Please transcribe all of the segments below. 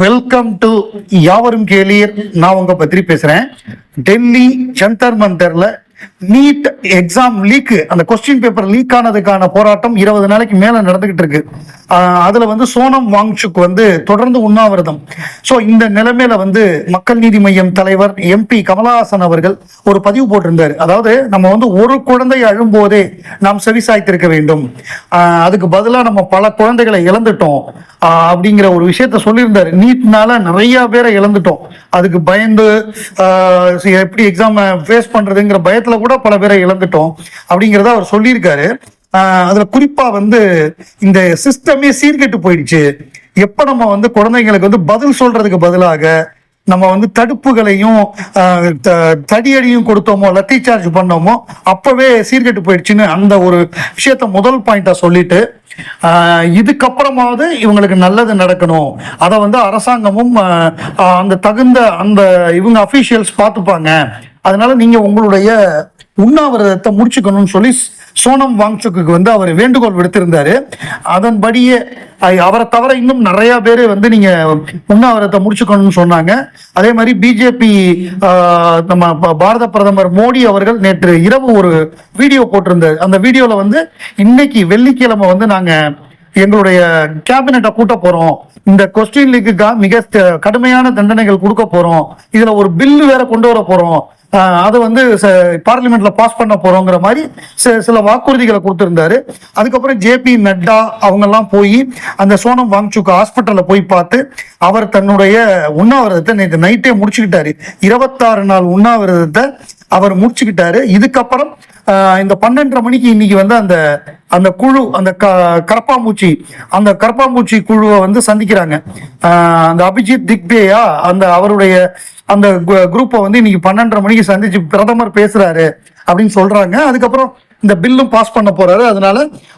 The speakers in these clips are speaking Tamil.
வெல்கம் டு யாவரும் கேளீர். நான் உங்க பத்ரி பேசுறேன். டெல்லி ஜந்தர் மந்தர்ல நீட் எக்ஸாம் லீக், அந்த கொஸ்டின் பேப்பர் லீக் ஆனதுக்கான போராட்டம் 20 நாளைக்கு மேல நடந்துகிட்டு இருக்கு. அதுல வந்து சோனம் வாங்சுக் வந்து தொடர்ந்து உண்ணாவிரதம். ஸோ இந்த நிலைமையில வந்து மக்கள் நீதி மய்யம் தலைவர் MP கமலஹாசன் அவர்கள் ஒரு பதிவு போட்டிருந்தாரு. அதாவது நம்ம வந்து ஒரு குழந்தை அழும்போதே நாம் செவிசாய்த்திருக்க வேண்டும், அதுக்கு பதிலாக நம்ம பல குழந்தைகளை இழந்துட்டோம் அப்படிங்கிற ஒரு விஷயத்த சொல்லியிருந்தாரு. நீட்னால நிறைய பேரை இழந்துட்டோம், அதுக்கு பயந்து எப்படி எக்ஸாம் ஃபேஸ் பண்றதுங்கிற பயத்துல கூட பல பேரை இழந்துட்டோம் அப்படிங்கிறத அவர் சொல்லியிருக்காரு. அதுல குறிப்பா வந்து இந்த சிஸ்டமே சீர்கெட்டு போயிடுச்சு. எப்ப நம்ம வந்து குழந்தைங்களுக்கு வந்து பதில் சொல்றதுக்கு பதிலாக நம்ம வந்து தடுப்புகளையும் தடியடியும் கொடுத்தோமோ, லத்தி சார்ஜ் பண்ணோமோ, அப்பவே சீர்கெட்டு போயிடுச்சுன்னு அந்த ஒரு விஷயத்த முதல் பாயிண்டா சொல்லிட்டு, இதுக்கப்புறமாவது இவங்களுக்கு நல்லது நடக்கணும், அதை வந்து அரசாங்கமும் அந்த தகுந்த அந்த இவங்க அபிஷியல்ஸ் பார்த்துப்பாங்க, அதனால நீங்க உங்களுடைய உண்ணாவிரதத்தை முடிச்சுக்கணும்னு சொல்லி சோனம் வாங்சுக்கு வந்து அவர் வேண்டுகோள் விடுத்திருந்தாரு. அதன்படியே அவரை தவிர இன்னும் நிறைய பேர் வந்து நீங்க உண்ணாவிரதத்தை முடிச்சுக்கணும்னு சொன்னாங்க. அதே மாதிரி பிஜேபி நம்ம பாரத பிரதமர் மோடி அவர்கள் நேற்று இரவு ஒரு வீடியோ போட்டிருந்தார். அந்த வீடியோல வந்து இன்னைக்கு வெள்ளிக்கிழமை வந்து நாங்க எங்களுடைய கேபினெட்டை கூட்ட போறோம், இந்த கொஸ்டின் லீக்குக்காக மிக கடுமையான தண்டனைகள் கொடுக்க போறோம், இதுல ஒரு பில்லு வேற கொண்டு வர போறோம், அதை வந்து பார்லிமெண்ட்ல பாஸ் பண்ண போறோங்கிற மாதிரி சில வாக்குறுதிகளை கொடுத்திருந்தாரு. அதுக்கப்புறம் JP நட்டா அவங்க எல்லாம் போய் அந்த சோனம் வாங்சுக் ஹாஸ்பிட்டல்ல போய் பார்த்து அவர் தன்னுடைய உண்ணாவிரதத்தை நேற்று நைட்டே முடிச்சுக்கிட்டாரு. 26 நாள் உண்ணாவிரதத்தை அவர் முடிச்சுக்கிட்டாரு. இதுக்கப்புறம் இந்த 12:30 மணிக்கு இன்னைக்கு வந்து அந்த குழு, அந்த கரப்பாம்பூச்சி குழுவை வந்து சந்திக்கிறாங்க. அந்த அபிஜித் திக்பேயா அந்த அவருடைய அந்த குரூப்பை வந்து இன்னைக்கு 12:30 மணிக்கு சந்திச்சு பிரதமர் பேசுறாரு அப்படின்னு சொல்றாங்க. அதுக்கப்புறம் இந்த பில்லும் பாஸ் பண்ண போறாரு. அதனால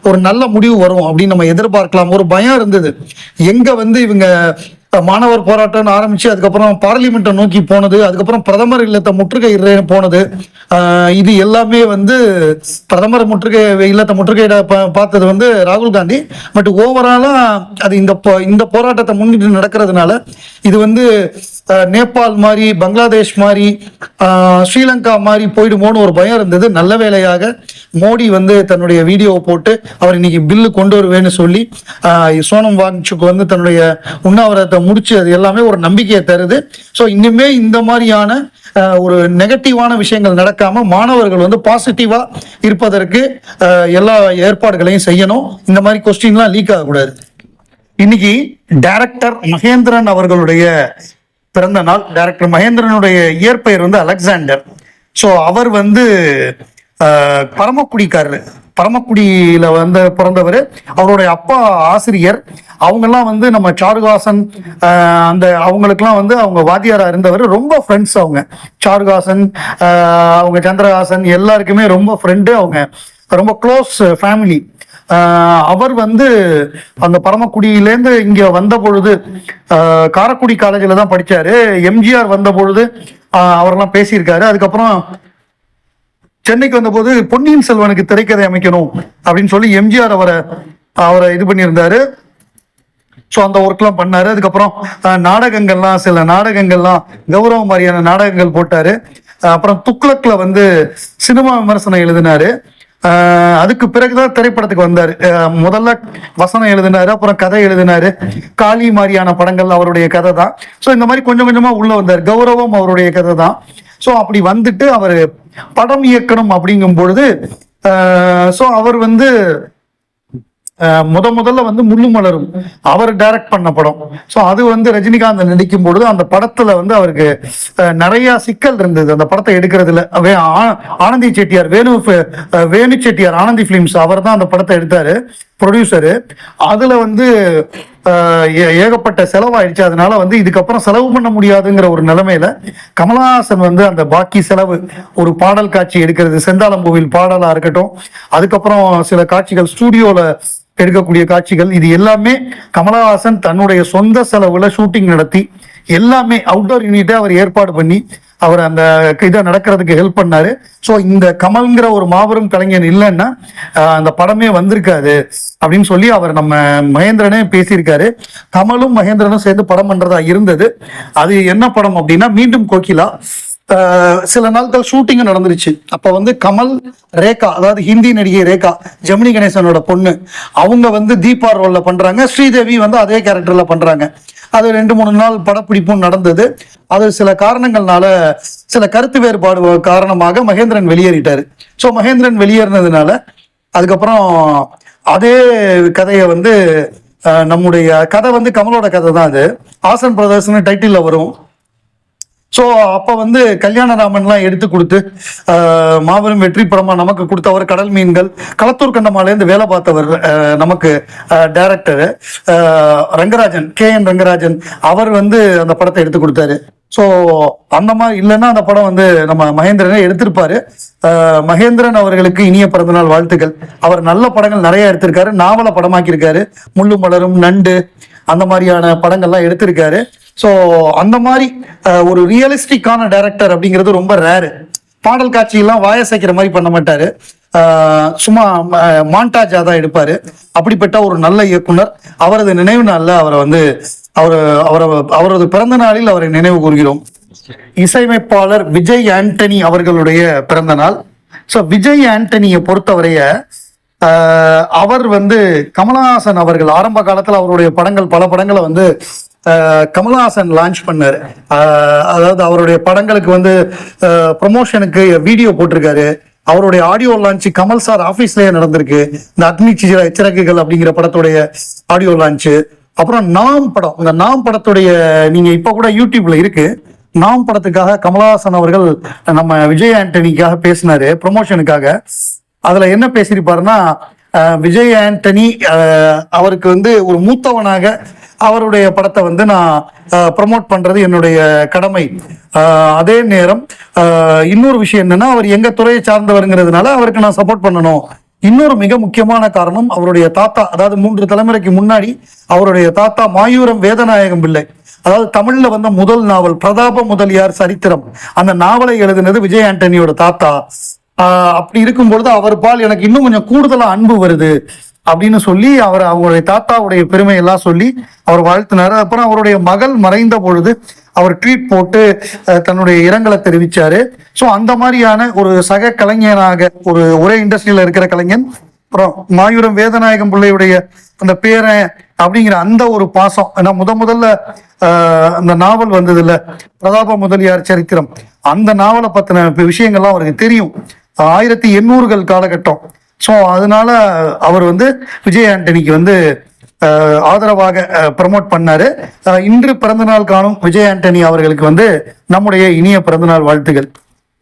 ஒரு நல்ல முடிவு வரும் அப்படின்னு நம்ம எதிர்பார்க்கலாம். ஒரு பயம் இருந்தது, எங்க வந்து இவங்க மாணவர் போராட்டம் ஆரம்பிச்சு அதுக்கப்புறம் பார்லிமெண்ட்டை நோக்கி போனது, அதுக்கப்புறம் பிரதமர் இல்லத்தை முற்றுகை போனது, இது எல்லாமே வந்து பிரதமர் இல்லத்தை முற்றுகையிட பார்த்தது வந்து ராகுல் காந்தி. பட் ஓவராலா அது இந்த போராட்டத்தை முன்னிட்டு நடக்கிறதுனால இது வந்து நேபாள் மாதிரி, பங்களாதேஷ் மாதிரி, ஸ்ரீலங்கா மாதிரி போயிடுமோன்னு ஒரு பயம் இருந்தது. நல்ல வேளையாக மோடி வந்து தன்னுடைய வீடியோவை போட்டு அவர் இன்னைக்கு பில்லு கொண்டு வருவேன்னு சொல்லி சோனம் வாங்சுக் வந்து தன்னுடைய உண்ணாவிரதத்தை முடிச்சு அது எல்லாமே ஒரு நம்பிக்கையை தருது. ஸோ இன்னுமே இந்த மாதிரியான ஒரு நெகட்டிவான விஷயங்கள் நடக்காம மாணவர்கள் வந்து பாசிட்டிவா இருப்பதற்கு எல்லா ஏற்பாடுகளையும் செய்யணும். இந்த மாதிரி கொஸ்டின்லாம் லீக் ஆகக்கூடாது. இன்னைக்கு டைரக்டர் மகேந்திரன் அவர்களுடைய பிறந்த நாள். டைரக்டர் மகேந்திரனுடைய இயற்பெயர் வந்து அலெக்சாண்டர். ஸோ அவர் வந்து பரமக்குடிக்காரரு, பரமக்குடியில வந்து பிறந்தவர். அவருடைய அப்பா ஆசிரியர். அவங்கெல்லாம் வந்து நம்ம சாருஹாசன் அந்த அவங்களுக்குலாம் வந்து அவங்க வாத்தியாரா இருந்தவர். ரொம்ப ஃப்ரெண்ட்ஸ் அவங்க, சாருஹாசன் அவங்க சந்திரஹாசன் எல்லாருக்குமே ரொம்ப ஃப்ரெண்டு. அவங்க ரொம்ப க்ளோஸ் ஃபேமிலி. அவர் வந்து அந்த பரமக்குடியிலேருந்து இங்க வந்த பொழுது காரைக்குடி காலேஜில் தான் படிச்சாரு. MGR வந்த பொழுது அவரெல்லாம் பேசியிருக்காரு. அதுக்கப்புறம் சென்னைக்கு வந்தபோது பொன்னியின் செல்வனுக்கு திரைக்கதை அமைக்கணும் அப்படின்னு சொல்லி MGR அவரை இது பண்ணியிருந்தாரு. ஸோ அந்த ஒர்க்லாம் பண்ணாரு. அதுக்கப்புறம் நாடகங்கள்லாம், சில நாடகங்கள்லாம் கௌரவ மாதிரியான நாடகங்கள் போட்டாரு. அப்புறம் துக்ளக்ல வந்து சினிமா விமர்சனம் எழுதினாரு. அதுக்கு பிறகுதான் திரைப்படத்துக்கு வந்தாரு. முதல்ல வசனம் எழுதினாரு, அப்புறம் கதை எழுதினாரு. காளி மாதிரியான படங்கள் அவருடைய கதை தான். ஸோ இந்த மாதிரி கொஞ்சம் கொஞ்சமா உள்ள வந்தார். கௌரவம் அவருடைய கதை தான். ஸோ அப்படி வந்துட்டு அவர் படம் இயக்கணும் அப்படிங்கும் பொழுது ஸோ அவர் வந்து முதல்ல வந்து முள்ளு மலரும் அவர் டைரக்ட் பண்ண படம். ஸோ அது வந்து ரஜினிகாந்த் நடிக்கும் பொழுது அந்த படத்துல வந்து அவருக்கு நிறைய சிக்கல் இருந்தது அந்த படத்தை எடுக்கிறதுல. ஆனந்தி செட்டியார், வேணு செட்டியார், ஆனந்தி பிலிம்ஸ், அவர் தான் அந்த படத்தை எடுத்தாரு, ப்ரொடியூசரு. அதுல வந்து ஏகப்பட்ட செலவாயிடுச்சு. அதனால வந்து இதுக்கப்புறம் செலவு பண்ண முடியாதுங்கிற ஒரு நிலைமையில கமலஹாசன் வந்து அந்த பாக்கி செலவு, ஒரு பாடல் காட்சி எடுக்கிறது, செந்தாளம்பூவில் பாடலா இருக்கட்டும், அதுக்கப்புறம் சில காட்சிகள் ஸ்டூடியோல எடுக்கக்கூடிய காட்சிகள், இது எல்லாமே கமலஹாசன் தன்னுடைய சொந்த செலவுல ஷூட்டிங் நடத்தி எல்லாமே அவுட்டோர் யூனிட்டை அவர் ஏற்பாடு பண்ணி அவர் அந்த இதை நடக்கிறதுக்கு ஹெல்ப் பண்ணாரு. ஸோ இந்த கமல்ங்கிற ஒரு மாபெரும் கலைஞன் இல்லைன்னா அந்த படமே வந்திருக்காது அப்படின்னு சொல்லி அவர் நம்ம மகேந்திரனே பேசியிருக்காரு. கமலும் மகேந்திரனும் சேர்ந்து படம் பண்றதா இருந்தது. அது என்ன படம் அப்படின்னா மீண்டும் கோகிலா. சில நாட்கள் ஷூட்டிங் நடந்துருச்சு. அப்ப வந்து கமல், ரேகா, அதாவது ஹிந்தி நடிகை ரேகா, ஜெமினி கணேசனோட பொண்ணு, அவங்க வந்து தீபா ரோல்ல பண்றாங்க. ஸ்ரீதேவி வந்து அதே கேரக்டர்ல பண்றாங்க. அது 2-3 நாள் படப்பிடிப்பும் நடந்தது. அது சில காரணங்கள்னால, சில கருத்து வேறுபாடு காரணமாக மகேந்திரன் வெளியேறிட்டாரு. ஸோ மகேந்திரன் வெளியேறினதுனால அதுக்கப்புறம் அதே கதையை வந்து நம்முடைய கதை வந்து கமலோட கதை தான். அது ஆசன் பிரதர்ஸ்னு டைட்டில்ல வரும். ஸோ அப்போ வந்து கல்யாணராமன்லாம் எடுத்து கொடுத்து மாபெரும் வெற்றி படமாக நமக்கு கொடுத்தவர். கடல் மீன்கள், களத்தூர் கண்டமாலேருந்து வேலை பார்த்தவர் நமக்கு டைரக்டரு ரங்கராஜன், KN ரங்கராஜன், அவர் வந்து அந்த படத்தை எடுத்து கொடுத்தாரு. ஸோ அந்த மாதிரி இல்லைன்னா அந்த படம் வந்து நம்ம மகேந்திரனே எடுத்திருப்பாரு. மகேந்திரன் அவர்களுக்கு இனிய பிறந்தநாள் வாழ்த்துக்கள். அவர் நல்ல படங்கள் நிறைய எடுத்திருக்காரு. நாவலை படமாக்கியிருக்காரு. முள்ளு மலரும், நண்டு, அந்த மாதிரியான படங்கள்லாம் எடுத்திருக்காரு. ஸோ அந்த மாதிரி ஒரு ரியலிஸ்டிக்கான டைரக்டர் அப்படிங்கிறது ரொம்ப ரேரு. பாடல் காட்சியெல்லாம் வாயசைக்கிற மாதிரி பண்ண மாட்டாரு. சும்மா மாண்டாஜா தான் எடுப்பாரு. அப்படிப்பட்ட ஒரு நல்ல இயக்குனர். அவரது நினைவு நாளில் அவரை வந்து அவரது பிறந்த நாளில் அவரை நினைவு கூறுகிறோம். இசையமைப்பாளர் விஜய் ஆண்டனி அவர்களுடைய பிறந்த நாள். ஸோ விஜய் ஆண்டனியை பொறுத்தவரைய அவர் வந்து கமலஹாசன் அவர்கள் ஆரம்ப காலத்தில் அவருடைய படங்கள், பல படங்களை வந்து கமலஹாசன் லான்ச் பண்ணாரு. அதாவது அவருடைய படங்களுக்கு வந்து ப்ரொமோஷனுக்கு வீடியோ போட்டிருக்காரு. அவருடைய ஆடியோ லான்ச் கமல் சார் ஆபீஸ்லயே நடந்திருக்கு. இந்த அக்னி சிறகுகள் அப்படிங்கிற படத்துடைய ஆடியோ லான்ச்சு. அப்புறம் நாம் படம், இந்த நாம் படத்துடைய நீங்க இப்ப கூட யூடியூப்ல இருக்கு. நாம் படத்துக்காக கமலஹாசன் அவர்கள் நம்ம விஜய் ஆண்டனிக்காக பேசினாரு ப்ரொமோஷனுக்காக. அதுல என்ன பேசியிருப்பாருன்னா, விஜய் ஆண்டனி அவருக்கு வந்து ஒரு மூத்தவனாக அவருடைய படத்தை வந்து நான் ப்ரமோட் பண்றது என்னுடைய கடமை. அதே நேரம் இன்னொரு விஷயம் என்னன்னா, அவர் எங்க துறையை சார்ந்தவருங்கிறதுனால அவருக்கு நான் சப்போர்ட் பண்ணணும். இன்னொரு மிக முக்கியமான காரணம், அவருடைய தாத்தா, அதாவது 3 தலைமுறைக்கு முன்னாடி அவருடைய தாத்தா மாயூரம் வேதநாயகம் பிள்ளை, அதாவது தமிழ்ல வந்த முதல் நாவல் பிரதாப முதலியார் சரித்திரம், அந்த நாவலை எழுதினது விஜய் ஆண்டனியோட தாத்தா. அப்படி இருக்கும் பொழுது அவர் பால் எனக்கு இன்னும் கொஞ்சம் கூடுதலா அன்பு வருது அப்படின்னு சொல்லி அவருடைய தாத்தாவுடைய பெருமை எல்லாம் சொல்லி அவர் வாழ்த்தினாரு. அப்புறம் அவருடைய மகள் மறைந்த பொழுது அவர் ட்வீட் போட்டு தன்னுடைய இரங்கலை தெரிவிச்சாரு. ஸோ அந்த மாதிரியான ஒரு சக கலைஞனாக, ஒரு ஒரே இண்டஸ்ட்ரியில இருக்கிற கலைஞன், அப்புறம் மாயூரம் வேதநாயகம் பிள்ளையுடைய அந்த பேரன் அப்படிங்கிற அந்த ஒரு பாசம். ஏன்னா முதல்ல அந்த நாவல் வந்தது இல்ல, பிரதாப முதலியார் சரித்திரம், அந்த நாவலை பத்தின விஷயங்கள்லாம் அவருக்கு தெரியும். 1800கள் காலகட்டம். ஸோ அதனால அவர் வந்து விஜய் ஆண்டனிக்கு வந்து ஆதரவாக ப்ரமோட் பண்ணாரு. இன்று பிறந்தநாள் காணும் விஜய் ஆண்டனி அவர்களுக்கு வந்து நம்முடைய இனிய பிறந்தநாள் வாழ்த்துகள்.